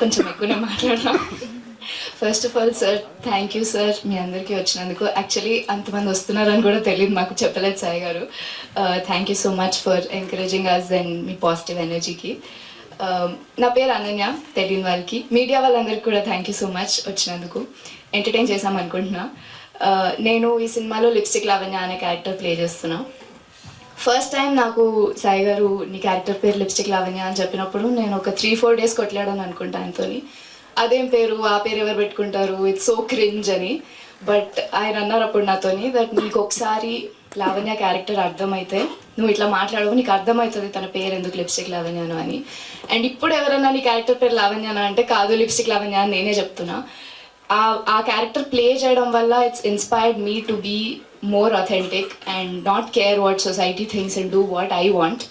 కొంచెం ఎక్కువనే మాట్లాడదాం. First of all sir, thank you sir మీ అందరికీ వచ్చినందుకు. యాక్చువల్లీ అంతమంది వస్తున్నారని కూడా తెలియదు, మాకు చెప్పలేదు సాయి గారు. Thank you so much for encouraging us and మీ పాజిటివ్ ఎనర్జీకి. నా పేరు అనన్య, తెలియని వాళ్ళకి. మీడియా వాళ్ళందరికీ కూడా థ్యాంక్ యూ సో మచ్ వచ్చినందుకు. ఎంటర్టైన్ చేసాం అనుకుంటున్నా. నేను ఈ సినిమాలో లిప్స్టిక్ లావణ్య అనే క్యారెక్టర్ ప్లే చేస్తున్నా. ఫస్ట్ టైం నాకు సాయి గారు నీ క్యారెక్టర్ పేరు లిప్స్టిక్ లావణ్య అని చెప్పినప్పుడు నేను ఒక 3-4 డేస్ కొట్లాడాను అనుకుంటా ఆయనతో. అదేం పేరు, ఆ పేరు ఎవరు పెట్టుకుంటారు, ఇట్స్ సో క్రింజ్ అని. బట్ ఆయన అన్నారు అప్పుడు నాతోని దట్ నీకు ఒకసారి లావణ్య క్యారెక్టర్ అర్థమైతే నువ్వు ఇట్లా మాట్లాడవు, నీకు అర్థమవుతుంది తన పేరు ఎందుకు లిప్స్టిక్ లావణ్యను అని. అండ్ ఇప్పుడు ఎవరన్నా నీ క్యారెక్టర్ పేరు లావణ్యనా అంటే కాదు లిప్స్టిక్ లావణ్య అని నేనే చెప్తున్నా. ఆ క్యారెక్టర్ ప్లే చేయడం వల్ల it's inspired me to be more authentic and not care what society things and do what I want.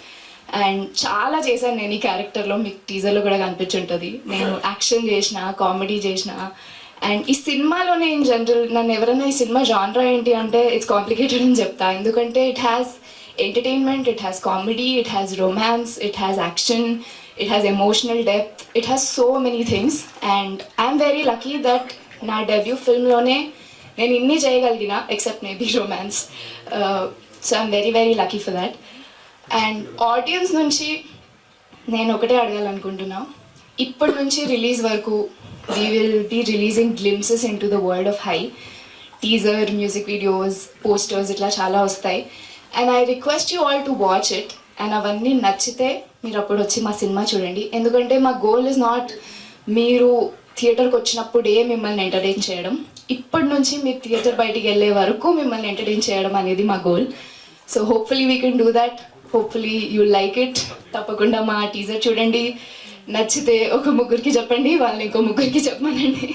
And చాలా చేశాను నేను ఈ క్యారెక్టర్లో, మీకు టీజర్లో కూడా కనిపించుంటుంది. నేను యాక్షన్ చేసిన, కామెడీ చేసిన. అండ్ ఈ సినిమాలోనే ఇన్ జనరల్ నన్ను ఎవరైనా ఈ సినిమా జాన్రా ఏంటి అంటే ఇట్స్ కాంప్లికేటెడ్ అని చెప్తా. ఎందుకంటే it has entertainment, it has comedy, it has romance, it has action, it has emotional depth, it has so many things. And I'm very lucky that నా debut ఫిల్మ్లోనే నేను ఇన్ని చేయగలిగిన, except maybe romance. So I'm very very lucky for that. And audience నుంచి నేను ఒకటే అడగాలనుకుంటున్నా, ఇప్పటి నుంచి రిలీజ్ వరకు we will be releasing glimpses into the world of hi. Teaser, music videos, posters ఇట్లా చాలా వస్తాయి. And I request you all to watch it. And అవన్నీ నచ్చితే మీరు అప్పుడు వచ్చి మా సినిమా చూడండి. ఎందుకంటే మా గోల్ ఇస్ నాట్ మీరు థియేటర్కి వచ్చినప్పుడే మిమ్మల్ని ఎంటర్టైన్ చేయడం, ఇప్పటి నుంచి మీరు థియేటర్ బయటికి వెళ్ళే వరకు మిమ్మల్ని ఎంటర్టైన్ చేయడం అనేది మా goal. So hopefully we can do that. Hopefully you like it. తప్పకుండా మా టీజర్ చూడండి, నచ్చితే ఒక ముగ్గురికి చెప్పండి, వాళ్ళని ఇంకో ముగ్గురికి చెప్పమనండి.